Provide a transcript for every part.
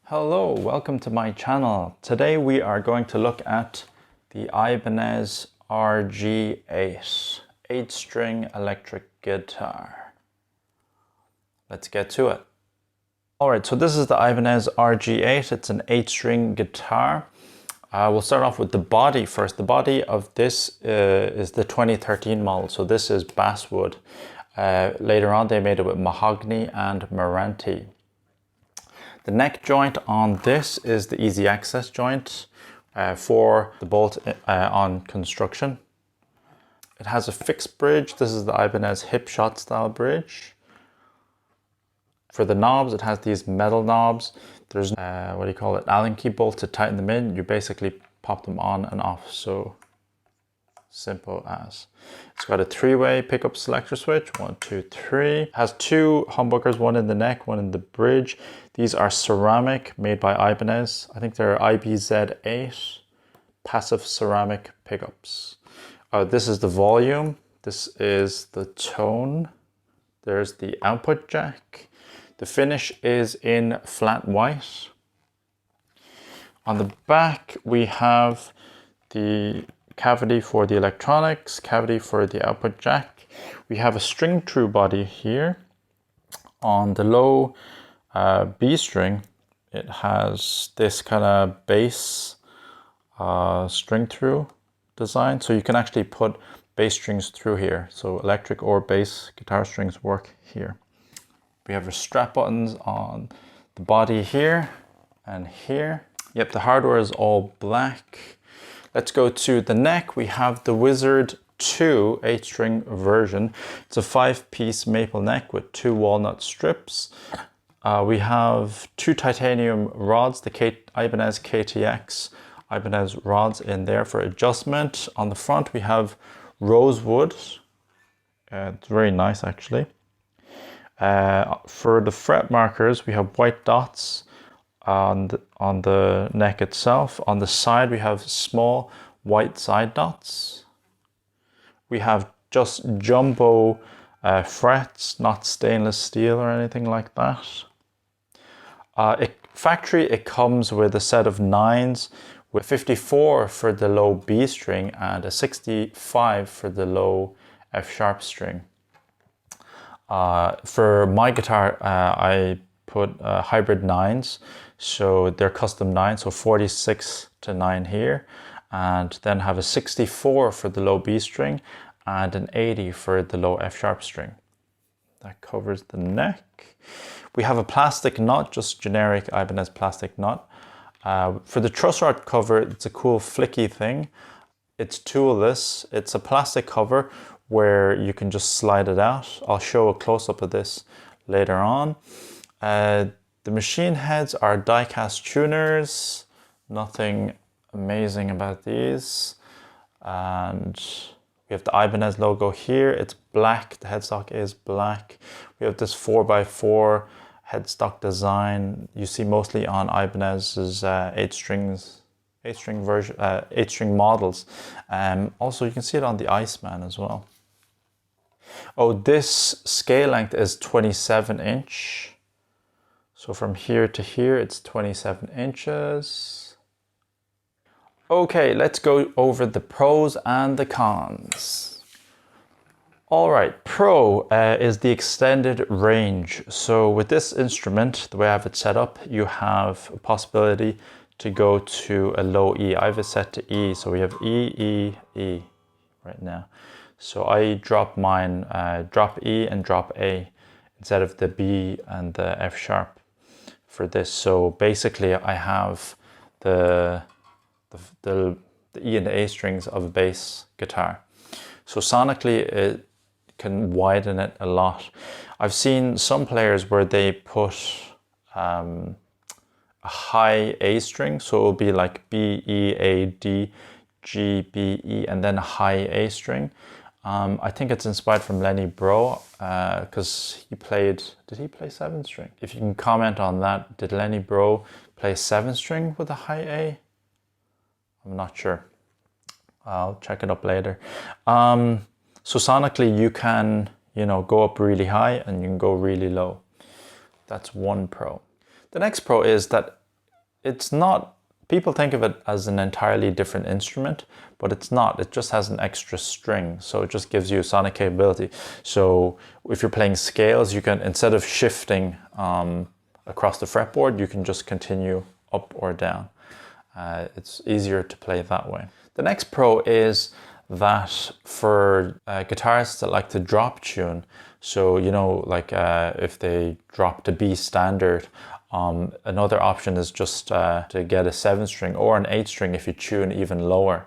Hello, welcome to my channel. Today we are going to look at the Ibanez RG8 8-string electric guitar. Let's get to it. Alright, so this is the Ibanez RG8. It's an 8-string guitar. We'll start off with the body first. The body of this is the 2013 model, so this is basswood. Later on they made it with mahogany and Meranti. The neck joint on this is the easy access joint for the bolt on construction. It has a fixed bridge. This is the Ibanez hip shot style bridge. For the knobs, it has these metal knobs. There's Allen key bolt to tighten them in. You basically pop them on and off. So simple as. It's got a 3-way pickup selector switch, 1, 2, 3. It has 2 humbuckers, one in the neck, one in the bridge. These are ceramic, made by Ibanez. I think they're IBZ8 passive ceramic pickups. This is the volume. This is the tone. There's the output jack. The finish is in flat white. On the back we have the cavity for the electronics, cavity for the output jack. We have a string through body here. On the low B string, it has this kind of bass string through design, so you can actually put bass strings through here. So electric or bass guitar strings work here. We have our strap buttons on the body here and here. Yep, the hardware is all black. Let's go to the neck. We have the Wizard 2 8-string version. It's a 5-piece maple neck with 2 walnut strips. We have 2 titanium rods, the Ibanez KTX Ibanez rods in there for adjustment. On the front we have rosewood. It's very nice actually. For the fret markers we have white dots on the neck itself. On the side we have small white side dots. We have just jumbo frets, not stainless steel or anything like that. Factory it comes with a set of 9s with 54 for the low B string and a 65 for the low F sharp string. For my guitar I put hybrid 9s, so they're custom 9s, so 46 to 9 here, and then have a 64 for the low B string and an 80 for the low F sharp string. That covers the neck. We have a plastic nut, just generic Ibanez plastic nut. For the truss rod cover, it's a cool flicky thing. It's toolless. It's a plastic cover where you can just slide it out. I'll show a close-up of this later on. The machine heads are die-cast tuners. Nothing amazing about these. And we have the Ibanez logo here. It's black. The headstock is black. We have this 4x4 headstock design. You see mostly on Ibanez's 8-string version, 8-string models. Also, you can see it on the Iceman as well. Oh, this scale length is 27 inch. So from here to here, it's 27 inches. Okay, let's go over the pros and the cons. All right, pro is the extended range. So with this instrument, the way I have it set up, you have a possibility to go to a low E. I have it set to E, so we have E, E, E right now. So I drop mine, drop E and drop A instead of the B and the F sharp for this. So basically I have the E and the A strings of a bass guitar. So sonically it can widen it a lot. I've seen some players where they put a high A string, so it'll be like B, E, A, D, G, B, E, and then a high A string. I think it's inspired from Lenny Bro, because did he play 7-string? If you can comment on that, did Lenny Bro play 7-string with a high A? I'm not sure. I'll check it up later. So sonically you can, go up really high and you can go really low. That's one pro. The next pro is that it's not, people think of it as an entirely different instrument, but it's not. It just has an extra string, so it just gives you sonic capability. So if you're playing scales, you can, instead of shifting across the fretboard, you can just continue up or down. It's easier to play that way. The next pro is that for guitarists that like to drop tune, so you know, like if they drop to B standard, another option is just to get a 7-string or an 8-string if you tune even lower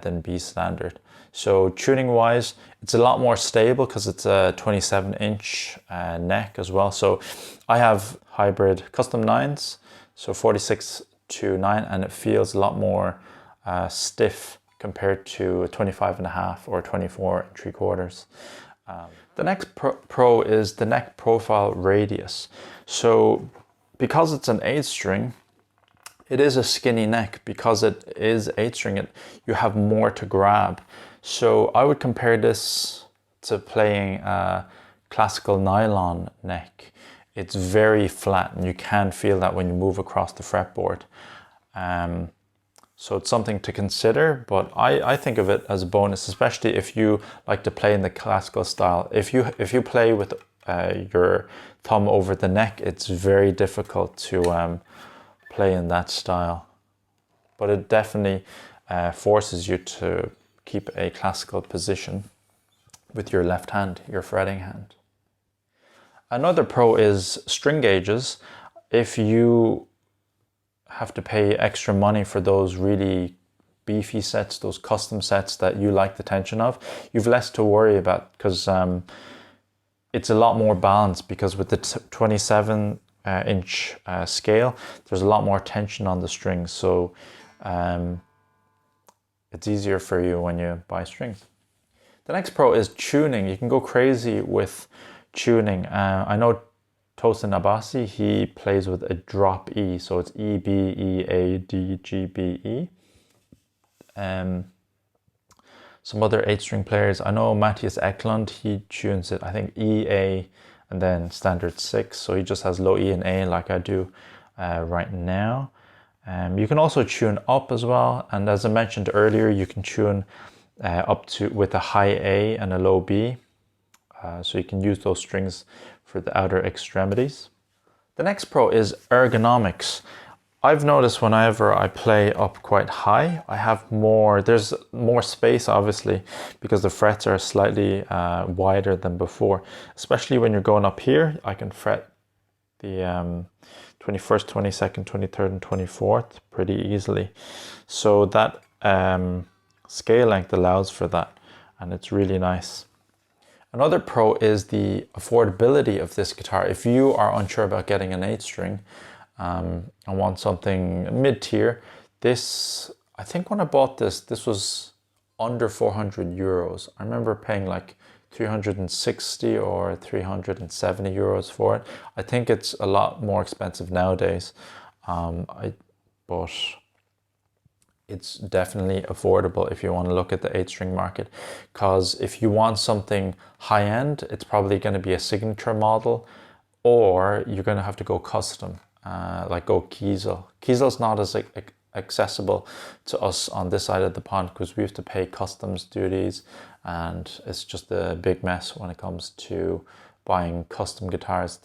than B standard. So tuning wise, it's a lot more stable because it's a 27-inch neck as well. So I have hybrid custom 9s, so 46 to 9, and it feels a lot more stiff compared to a 25.5 or 24 3/4. The next pro is the neck profile radius. So because it's an 8-string, it is a skinny neck. Because it is 8-string, you have more to grab. So I would compare this to playing a classical nylon neck. It's very flat, and you can feel that when you move across the fretboard. So it's something to consider, but I think of it as a bonus, especially if you like to play in the classical style. If you play with your thumb over the neck, it's very difficult to play in that style. But it definitely forces you to keep a classical position with your left hand, your fretting hand. Another pro is string gauges. If you have to pay extra money for those really beefy sets, those custom sets that you like the tension of, you've less to worry about, because it's a lot more balanced, because with the 27-inch scale, there's a lot more tension on the strings. So it's easier for you when you buy strings. The next pro is tuning. You can go crazy with tuning. I know Tosin Abasi, he plays with a drop E, so it's E, B, E, A, D, G, B, E. Some other 8-string players, I know Matthias Eklund, he tunes it, I think E, A, and then standard 6, so he just has low E and A like I do right now. You can also tune up as well, and as I mentioned earlier, you can tune up to with a high A and a low B, so you can use those strings for the outer extremities. The next pro is ergonomics. I've noticed whenever I play up quite high, there's more space, obviously, because the frets are slightly wider than before. Especially when you're going up here, I can fret the 21st, 22nd, 23rd, and 24th pretty easily. So that scale length allows for that, and it's really nice. Another pro is the affordability of this guitar. If you are unsure about getting an 8-string and want something mid-tier, this, I think when I bought this was under 400 euros. I remember paying like 360 or 370 euros for it. I think it's a lot more expensive nowadays, but it's definitely affordable if you want to look at the 8-string market, because if you want something high-end, it's probably going to be a signature model, or you're going to have to go custom, like go Kiesel. Kiesel's not as accessible to us on this side of the pond, because we have to pay customs duties, and it's just a big mess when it comes to buying custom guitars.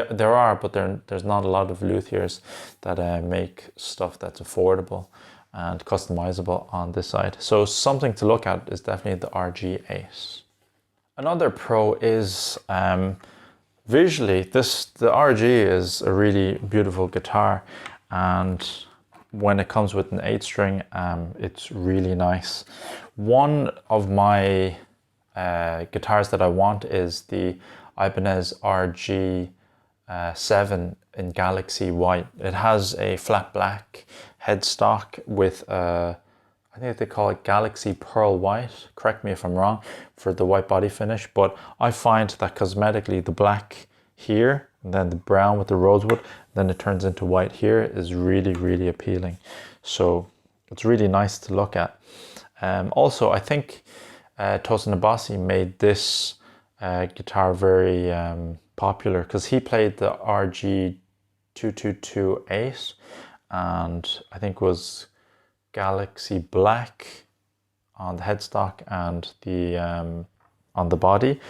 There are, but there's not a lot of luthiers that make stuff that's affordable and customizable on this side. So something to look at is definitely the RG8. Another pro is visually, the RG is a really beautiful guitar, and when it comes with an 8-string, it's really nice. One of my guitars that I want is the Ibanez RG8 in Galaxy White. It has a flat black headstock with I think they call it Galaxy Pearl White, correct me if I'm wrong, for the white body finish, but I find that cosmetically the black here and then the brown with the rosewood, then it turns into white here, is really, really appealing. So it's really nice to look at. Also, I think Tosin Abasi made this guitar very popular, because he played the RG8 2228, and I think it was Galaxy Black on the headstock and the on the body,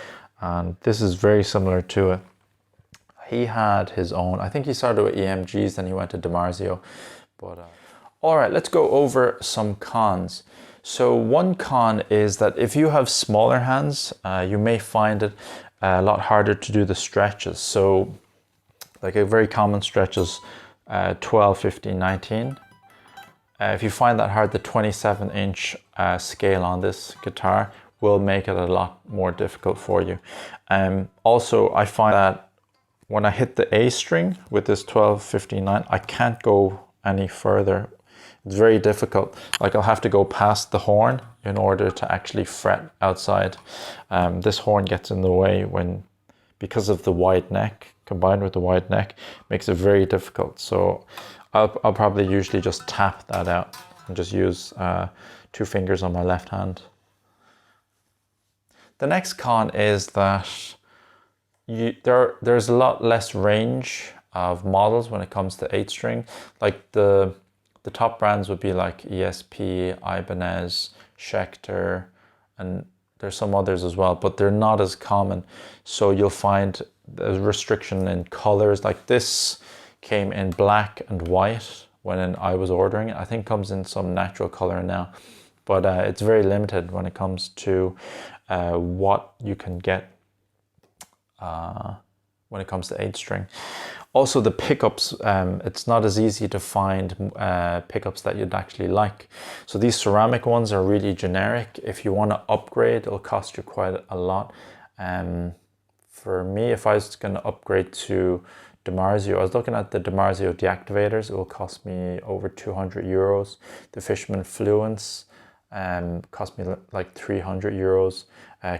and this is very similar to it. He had his own, I think he started with EMGs, then he went to DiMarzio. But all right, let's go over some cons. So one con is that if you have smaller hands, you may find it a lot harder to do the stretches. So like a very common stretch is 12, 15, 19. If you find that hard, the 27-inch scale on this guitar will make it a lot more difficult for you. Also, I find that when I hit the A string with this 12, 15, 9, I can't go any further. It's very difficult. Like I'll have to go past the horn in order to actually fret outside. This horn gets in the way because of the wide neck, combined with the wide neck, makes it very difficult. So I'll probably usually just tap that out and just use 2 fingers on my left hand. The next con is that there's a lot less range of models when it comes to 8-string. Like the top brands would be like ESP, Ibanez, Schecter, and there's some others as well, but they're not as common. So you'll find a restriction in colors. Like this came in black and white when I was ordering it. I think it comes in some natural color now, but it's very limited when it comes to what you can get when it comes to 8-string. Also the pickups, it's not as easy to find pickups that you'd actually like. So these ceramic ones are really generic. If you want to upgrade, it'll cost you quite a lot. For me, if I was going to upgrade to DiMarzio, I was looking at the DiMarzio deactivators. It will cost me over 200 euros. The Fishman Fluence cost me like 300 euros,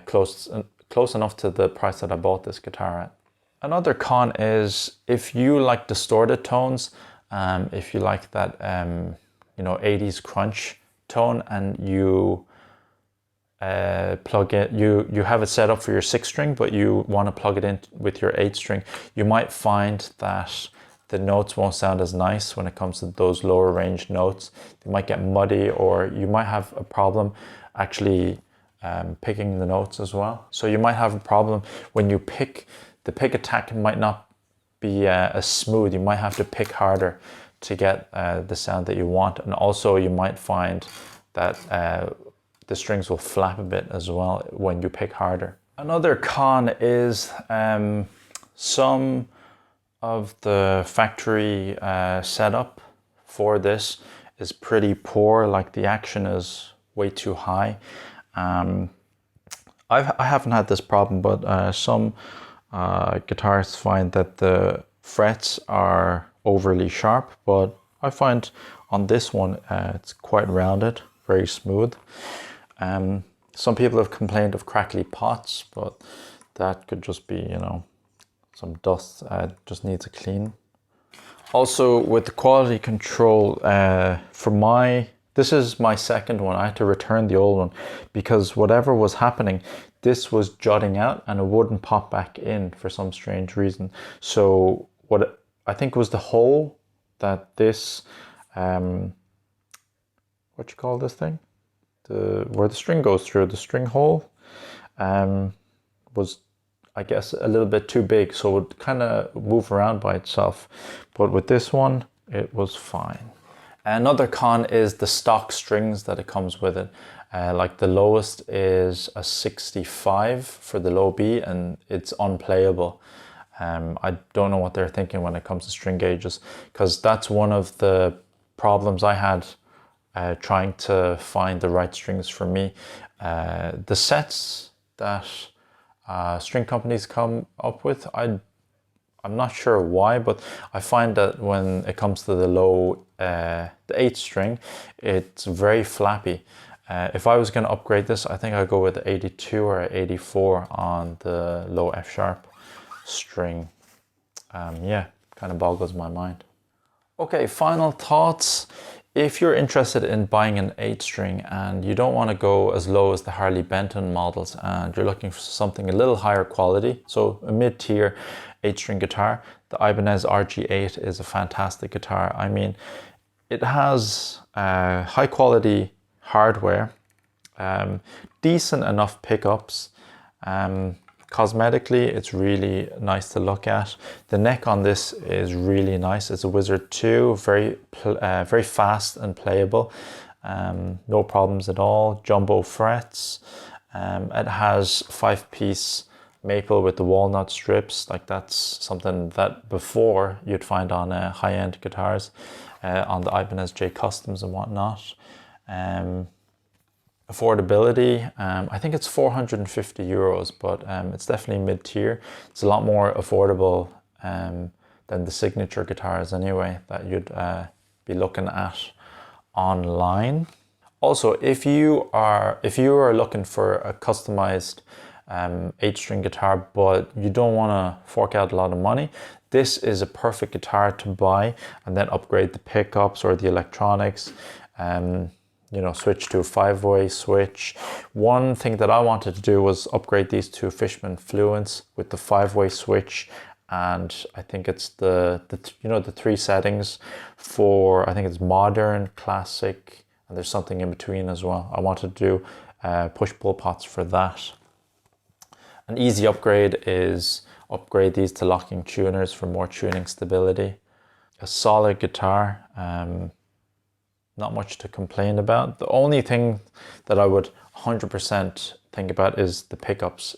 close enough to the price that I bought this guitar at. Another con is if you like distorted tones, if you like that 80s crunch tone, and you plug it, you have it set up for your 6-string, but you want to plug it in with your 8-string, you might find that the notes won't sound as nice when it comes to those lower range notes. They might get muddy, or you might have a problem actually picking the notes as well. So you might have a problem when you pick. The pick attack might not be as smooth. You might have to pick harder to get the sound that you want. And also you might find that the strings will flap a bit as well when you pick harder. Another con is some of the factory setup for this is pretty poor. Like the action is way too high. I haven't had this problem, but some guitarists find that the frets are overly sharp, but I find on this one it's quite rounded, very smooth. Some people have complained of crackly pots, but that could just be, some dust. Just needs a clean. Also with the quality control, this is my second one. I had to return the old one because whatever was happening, this was jutting out and it wouldn't pop back in for some strange reason. So what I think was the hole that this, what you call this thing? Where the string goes through, the string hole, was, I guess, a little bit too big. So it would kind of move around by itself. But with this one, it was fine. Another con is the stock strings that it comes with it. Like the lowest is a 65 for the low B, and it's unplayable. I don't know what they're thinking when it comes to string gauges, because that's one of the problems I had trying to find the right strings for me. The sets that string companies come up with, I'm not sure why, but I find that when it comes to the low, the 8th string, it's very flappy. If I was going to upgrade this, I think I'd go with 82 or 84 on the low F sharp string. Yeah, kind of boggles my mind. Okay, final thoughts. If you're interested in buying an 8-string and you don't want to go as low as the Harley Benton models and you're looking for something a little higher quality, so a mid-tier 8-string guitar, the Ibanez RG8 is a fantastic guitar. I mean, it has high quality hardware, decent enough pickups. Cosmetically, it's really nice to look at. The neck on this is really nice. It's a Wizard 2, very fast and playable. No problems at all. Jumbo frets. It has 5-piece maple with the walnut strips. Like, that's something that before you'd find on high-end guitars, on the Ibanez J Customs and whatnot. Affordability, I think it's 450 euros, but it's definitely mid-tier. It's a lot more affordable than the signature guitars anyway that you'd be looking at online. Also, if you are looking for a customized 8-string guitar, but you don't want to fork out a lot of money, this is a perfect guitar to buy and then upgrade the pickups or the electronics. You know, switch to a 5-way switch. One thing that I wanted to do was upgrade these to Fishman Fluence with the 5-way switch, and I think it's the 3 settings for, I think it's modern, classic, and there's something in between as well. I wanted to do push-pull pots for that. An easy upgrade is upgrade these to locking tuners for more tuning stability. A solid guitar. Not much to complain about. The only thing that I would 100% think about is the pickups.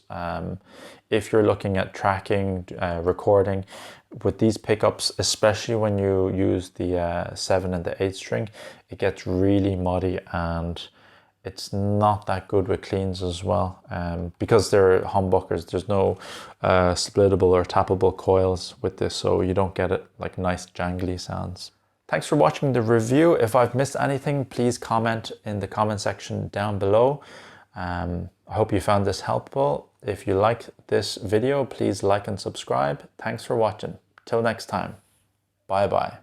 If you're looking at tracking, recording with these pickups, especially when you use the 7 and the 8 string, it gets really muddy and it's not that good with cleans as well. Because they're humbuckers, there's no splittable or tappable coils with this, so you don't get it like nice jangly sounds. Thanks for watching the review. If I've missed anything, please comment in the comment section down below. I hope you found this helpful. If you like this video, please like and subscribe. Thanks for watching. Till next time. Bye bye.